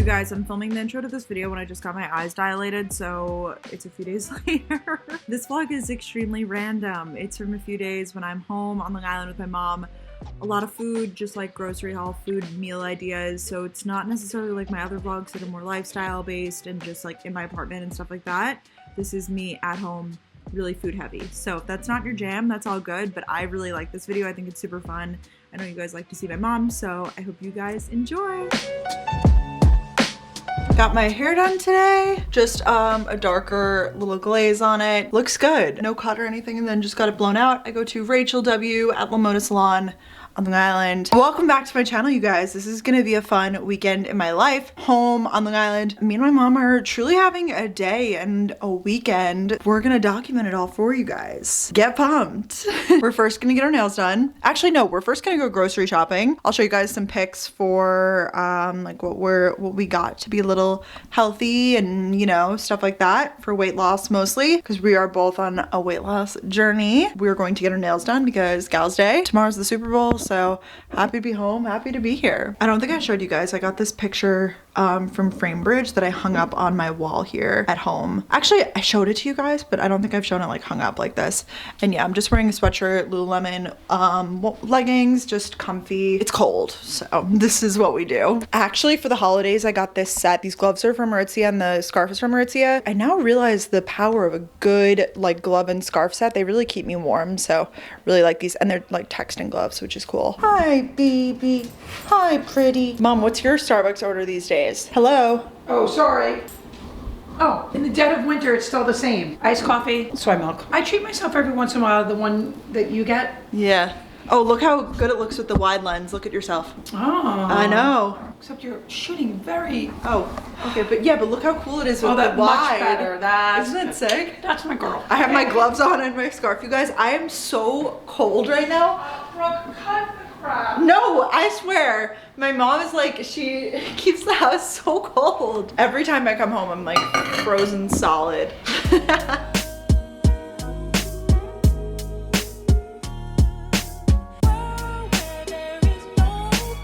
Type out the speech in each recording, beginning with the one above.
You guys, I'm filming the intro to this video when I just got my eyes dilated, so it's a few days later. This vlog is extremely random. It's from a few days when I'm home on Long Island with my mom. A lot of food, just like grocery haul, food, meal ideas, so it's not necessarily like my other vlogs that are more lifestyle based and just like in my apartment and stuff like that. This is me at home, really food heavy. So if that's not your jam, that's all good, but I really like this video. I think it's super fun. I know you guys like to see my mom, so I hope you guys enjoy. Got my hair done today. Just a darker little glaze on it. Looks good. No cut or anything, and then just got it blown out. I go to Rachel W at Lamota Salon on Long Island. Welcome back to my channel, you guys. This is gonna be a fun weekend in my life. Home on Long Island. Me and my mom are truly having a day and a weekend. We're gonna document it all for you guys. Get pumped. We're first gonna get our nails done. Actually, no, we're first gonna go grocery shopping. I'll show you guys some pics for like what we got to be a little healthy and, you know, stuff like that for weight loss mostly, because we are both on a weight loss journey. We're going to get our nails done because Gals Day. Tomorrow's the Super Bowl. So happy to be home, happy to be here. I don't think I showed you guys, I got this picture from Framebridge that I hung up on my wall here at home. Actually, I showed it to you guys, but I don't think I've shown it like hung up like this. And yeah, I'm just wearing a sweatshirt, Lululemon leggings, just comfy. It's cold, so this is what we do. Actually, for the holidays, I got this set. These gloves are from Aritzia and the scarf is from Aritzia. I now realize the power of a good like glove and scarf set. They really keep me warm, so really like these. And they're like texting gloves, which is cool. Hi, baby. Hi, pretty. Mom, what's your Starbucks order these days? Hello? Oh, sorry. Oh, in the dead of winter, it's still the same. Iced coffee, soy milk. I treat myself every once in a while, the one that you get. Yeah. Oh, look how good it looks with the wide lens. Look at yourself. Oh. I know. Except you're shooting very... Oh, okay, but yeah, but look how cool it is with that the wide. much better. Isn't it sick? That's my girl. I have my gloves on and my scarf. You guys, I am so cold right now. Brooke, cut the crap. No, I swear. My mom is like, she keeps the house so cold. Every time I come home, I'm like frozen solid.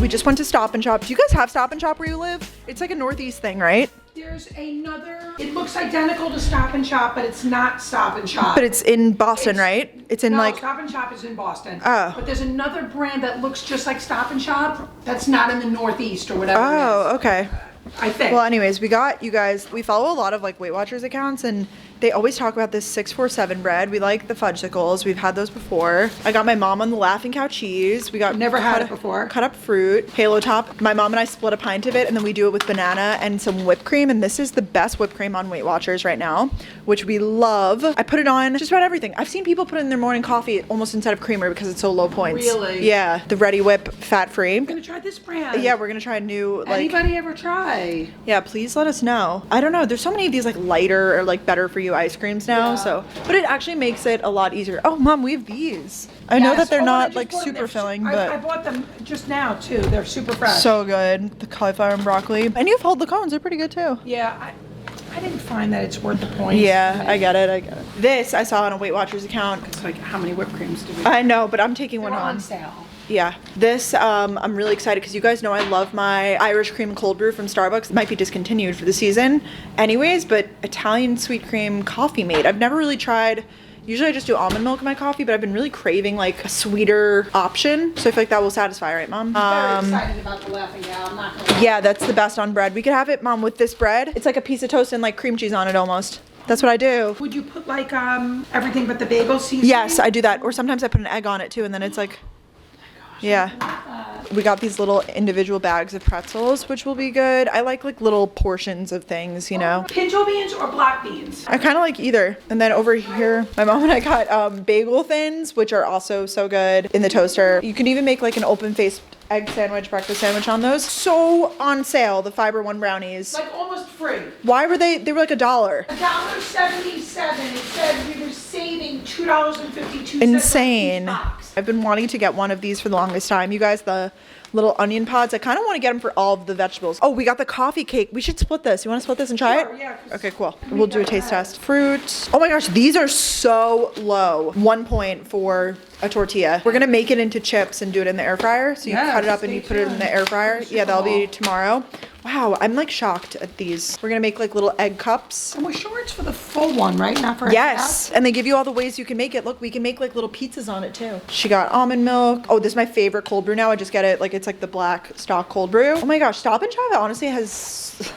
We just went to Stop and Shop. Do you guys have Stop and Shop where you live? It's like a Northeast thing, right? There's another, it looks identical to Stop and Shop, but it's not Stop and Shop. But it's in Boston, right? It's in like... Stop and Shop is in Boston. Oh. But there's another brand that looks just like Stop and Shop that's not in the Northeast or whatever it is. Oh, okay. I think. Well, anyways, we got, you guys, we follow a lot of like Weight Watchers accounts and they always talk about this 647 bread. We like the fudgesicles. We've had those before. I got my mom on the Laughing Cow cheese. We got Never had it before. Cut up fruit, Halo Top. My mom and I split a pint of it and then we do it with banana and some whipped cream. And this is the best whipped cream on Weight Watchers right now, which we love. I put it on just about everything. I've seen people put it in their morning coffee almost instead of creamer because it's so low points. Really? Yeah. The Ready Whip fat free. I'm gonna try this brand. Yeah, we're gonna try a new like. Anybody ever try? Yeah, please let us know. I don't know. There's so many of these like lighter or like better for you ice creams now. So, but it actually makes it a lot easier. Oh, Mom, we have these. I know that they're not like super filling, but I bought them just now too. They're super fresh. So good. The cauliflower and broccoli. And you've held the cones. They're pretty good too. Yeah, I didn't find that it's worth the points. Yeah, I get it. I get it. This I saw on a Weight Watchers account. It's like, how many whipped creams do we? I know, but I'm taking one They're home. on sale. Yeah, this I'm really excited because you guys know I love my Irish cream cold brew from Starbucks. It might be discontinued for the season anyways, but Italian sweet cream coffee mate. I've never really tried. Usually I just do almond milk in my coffee, but I've been really craving like a sweeter option. So I feel like that will satisfy, right, Mom? I'm very excited about the Laughing Cow. I'm not gonna lie. Yeah, that's the best on bread. We could have it, Mom, with this bread. It's like a piece of toast and like cream cheese on it almost. That's what I do. Would you put like everything but the bagel seasoning? Yes, I do that. Or sometimes I put an egg on it too, and then it's like, yeah. We got these little individual bags of pretzels, which will be good. I like little portions of things, you know. Pinto beans or black beans? I kind of like either. And then over here, my mom and I got bagel thins, which are also so good in the toaster. You can even make like an open-faced egg sandwich, breakfast sandwich on those. So on sale, the Fiber One brownies. Like almost free. Why were they were like $1. $1.77. It said we were saving $2.52. Insane. I've been wanting to get one of these for the longest time. You guys, the little onion pods, I kind of want to get them for all of the vegetables. Oh, we got the coffee cake. We should split this. You want to split this and try it? Yeah. Okay, cool. We'll do a taste test. Fruit. Oh my gosh, these are so low. 1 point for a tortilla. We're gonna make it into chips and do it in the air fryer. So you cut it up and you put it in the air fryer. Yeah, that'll be tomorrow. Wow, I'm like shocked at these. We're gonna make like little egg cups. And we're sure it's for the full one, right? Not for yes, and they give you all the ways you can make it. Look, we can make like little pizzas on it too. She got almond milk. Oh, this is my favorite cold brew now. I just get it like it's like the black stock cold brew. Oh my gosh, Stop and Shop honestly has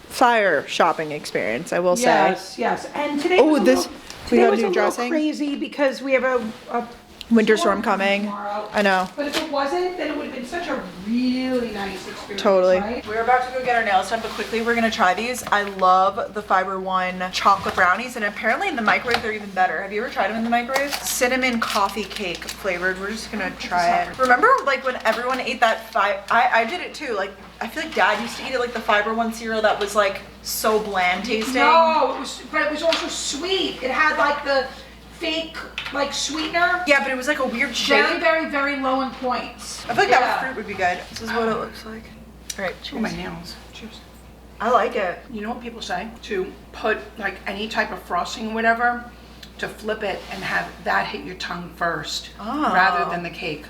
fire shopping experience, I will say. Yes. And today was we got a new little dressing. Crazy because we have a winter storm coming tomorrow. I know. But if it wasn't, then it would have been such a really nice experience. Totally. Right? We're about to go get our nails done, but quickly we're gonna try these. I love the Fiber One chocolate brownies, and apparently in the microwave they're even better. Have you ever tried them in the microwave? Cinnamon coffee cake flavored. We're just gonna try it. Remember like when everyone ate that I did it too. Like I feel like Dad used to eat it like the Fiber One cereal that was like so bland tasting. No, but it was also sweet. It had like the fake like sweetener. Yeah, but it was like a weird shape. Very low in points. I feel like that with fruit would be good. This is what it looks like. All right, cheers. Oh, my nails. Cheers. I like it. You know what people say? To put like any type of frosting or whatever, to flip it and have that hit your tongue first rather than the cake.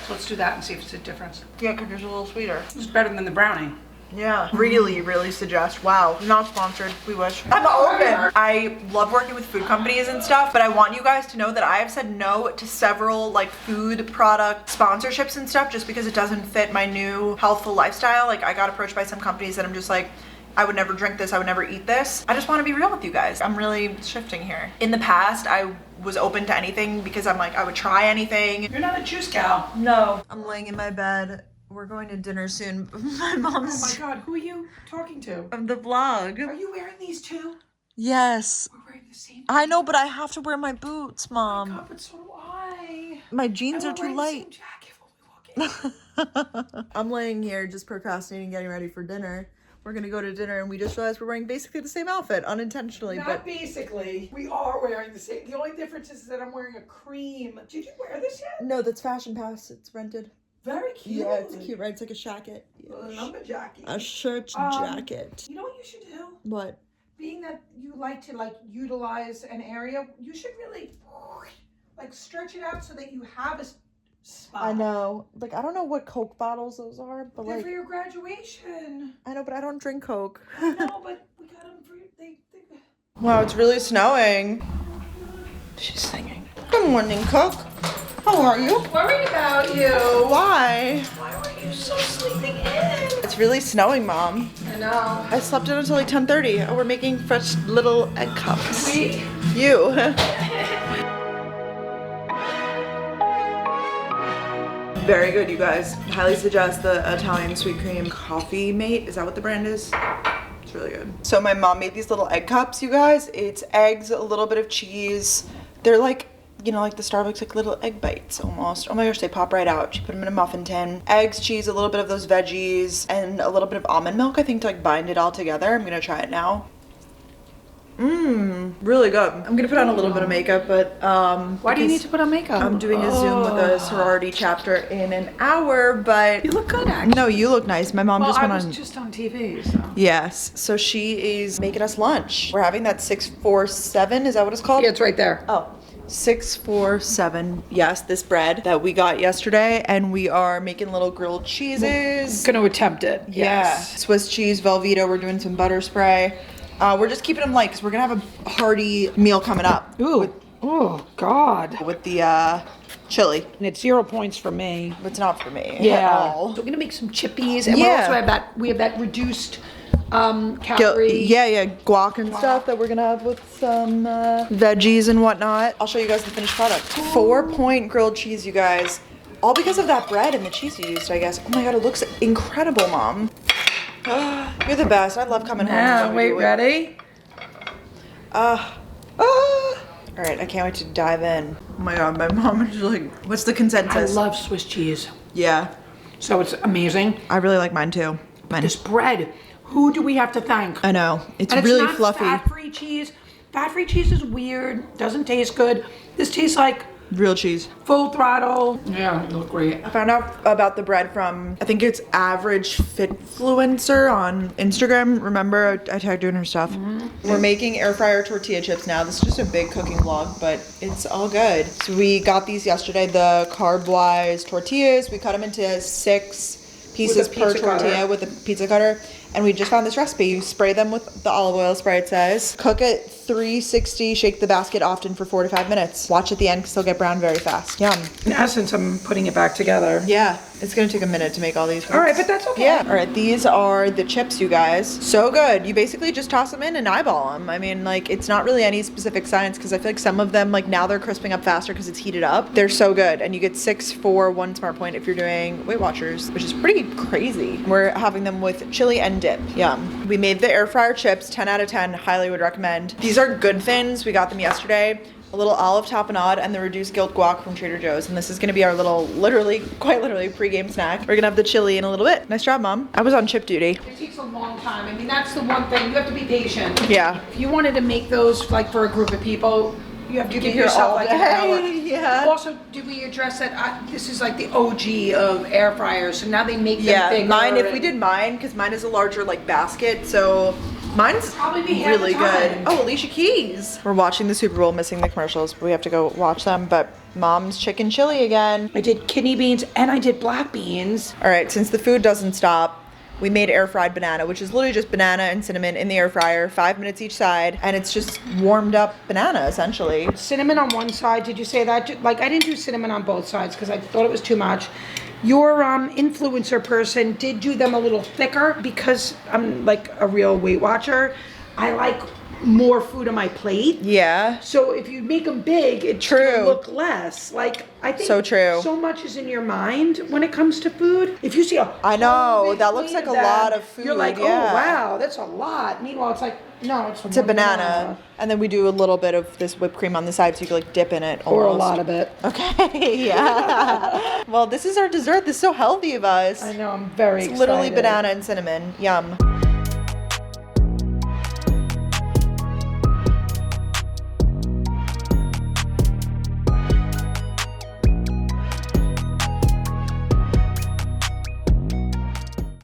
So let's do that and see if it's a difference. Yeah, because it's a little sweeter. It's better than the brownie. Yeah, really suggest. Wow, not sponsored, we wish. I'm open. I love working with food companies and stuff, but I want you guys to know that I have said no to several like food product sponsorships and stuff just because it doesn't fit my new healthful lifestyle. Like I got approached by some companies that I'm just like, I would never drink this, I would never eat this. I just want to be real with you guys. I'm really shifting here. In the past, I was open to anything because I'm like, I would try anything. You're not a juice gal. No. I'm laying in my bed. We're going to dinner soon. My mom's. Oh my God, who are you talking to? Of the vlog. Are you wearing these too? Yes. We're wearing the same. I know, but I have to wear my boots, Mom. Oh my God, but so do I. My jeans are And we're too wearing light. the same jacket when we walk in. I'm laying here just procrastinating, getting ready for dinner. We're gonna go to dinner and we just realized we're wearing basically the same outfit, unintentionally. Not basically. We are wearing the same. The only difference is that I'm wearing a cream. Did you wear this yet? No, that's Fashion Pass. It's rented. Very cute. Yeah, it's cute, right? It's like a shacket. A lumberjacket. A shirt jacket. You know what you should do? What? Being that you like to like utilize an area, you should really like stretch it out so that you have a spot. I know. Like, I don't know what Coke bottles those are, but They're like. for your graduation. I know, but I don't drink Coke. I know, but we got them for you. Wow, it's really snowing. She's singing. Good morning, Cook. How are you? Worried about you. Why? Why were you so sleeping in? It's really snowing, Mom. I know. I slept in until like 10:30. Oh, we're making fresh little egg cups. We. You. Very good, you guys. Highly suggest the Italian sweet cream coffee mate. Is that what the brand is? It's really good. So my mom made these little egg cups, you guys. It's eggs, a little bit of cheese. They're like, you know, like the Starbucks like little egg bites almost. Oh my gosh, they pop right out. She put them in a muffin tin. Eggs, cheese, a little bit of those veggies, and a little bit of almond milk, I think, to like bind it all together. I'm gonna try it now. Really good. I'm gonna put on a little bit of makeup, but Why do you need to put on makeup? I'm doing a Zoom with a sorority chapter in an hour, but You look good, actually. no, you look nice. My mom Well, just I went was on. just on TV, so. Yes, so she is making us lunch. We're having that 647. Is that what it's called? Yeah, it's right there. Oh, 647. Yes, this bread that we got yesterday, and we are making little grilled cheeses. Gonna attempt it. Yeah, Swiss cheese, Velveeta. We're doing some butter spray. We're just keeping them light because we're gonna have a hearty meal coming up. Ooh. Oh God. With the chili. And it's 0 points for me. It's not for me Yeah. at all. So we're gonna make some chippies, and Yeah. we also have that. We have that reduced calorie. Yeah, guac and stuff that we're gonna have with some veggies and whatnot. I'll show you guys the finished product. 4-point grilled cheese, you guys. All because of that bread and the cheese you used, I guess. Oh my God, it looks incredible, Mom. You're the best. I love coming home. Yeah. when Wait. you do it. Ready? All right, I can't wait to dive in. Oh my God, my mom is like, what's the I consensus? love Swiss cheese. Yeah, So it's amazing. I really like mine too. This bread. Who do we have to thank? I know. It's And really fluffy. Fat-free cheese. Fat-free cheese is weird. Doesn't taste good. This tastes like Real cheese. Full throttle. Yeah, you look great. I found out about the bread from, I think it's Average Fitfluencer on Instagram. Remember, I tagged her in her stuff. We're making air fryer tortilla chips now. This is just a big cooking vlog, but it's all good. So we got these yesterday, the carb-wise tortillas. We cut them into 6 pieces per tortilla with a pizza cutter. And we just found this recipe. You spray them with the olive oil spray, it says. Cook at 360, shake the basket often for 4 to 5 minutes. Watch at the end because they'll get brown very fast. Yum. In essence, I'm putting it back together. Yeah, it's gonna take a minute to make all these. All right, but that's okay. Yeah, all right, these are the chips, you guys. So good. You basically just toss them in and eyeball them. I mean, like, it's not really any specific science because I feel like some of them, like, now they're crisping up faster because it's heated up. They're so good. And you get 6 for 1 smart point if you're doing Weight Watchers, which is pretty crazy. We're having them with chili and dip. Yum. We made the air fryer chips, 10 out of 10, highly would recommend. These are good thins. We got them yesterday. A little olive tapenade and the reduced guilt guac from Trader Joe's. And this is gonna be our little, quite literally, pre-game snack. We're gonna have the chili in a little bit. Nice job, Mom. I was on chip duty. It takes a long time. I mean, that's the one thing. You have to be patient. Yeah. If you wanted to make those, like, for a group of people, you have to give here yourself all like an day. hour. Yeah. Also, did we address that this is like the OG of air fryers, so now they make them Yeah, bigger. mine, if we did mine, because mine is a larger, like, basket, so mine's Probably be half really the good. time. Oh, Alicia Keys. We're watching the Super Bowl, missing the commercials, but we have to go watch them. But Mom's chicken chili again. I did kidney beans and I did black beans. All right, since the food doesn't stop, we made air fried banana, which is literally just banana and cinnamon in the air fryer, 5 minutes each side, and it's just warmed up banana essentially. Cinnamon on one side, did you say that? Like, I didn't do cinnamon on both sides because I thought it was too much. Your influencer person did do them a little thicker because I'm like a real Weight Watcher. I like more food on my plate. Yeah. So if you make them big, it's gonna look less. Like, I think So true. so much is in your mind when it comes to food. If you see a I know, whole big that looks plate like of a lot of food, you're like, yeah. oh wow, that's a lot. Meanwhile, it's like, no, it's a banana. And then we do a little bit of this whipped cream on the side so you can like dip in it almost. Or a lot of it. Okay, yeah. Well, this is our dessert. This is so healthy of us. I know, I'm very excited. Literally banana and cinnamon. Yum.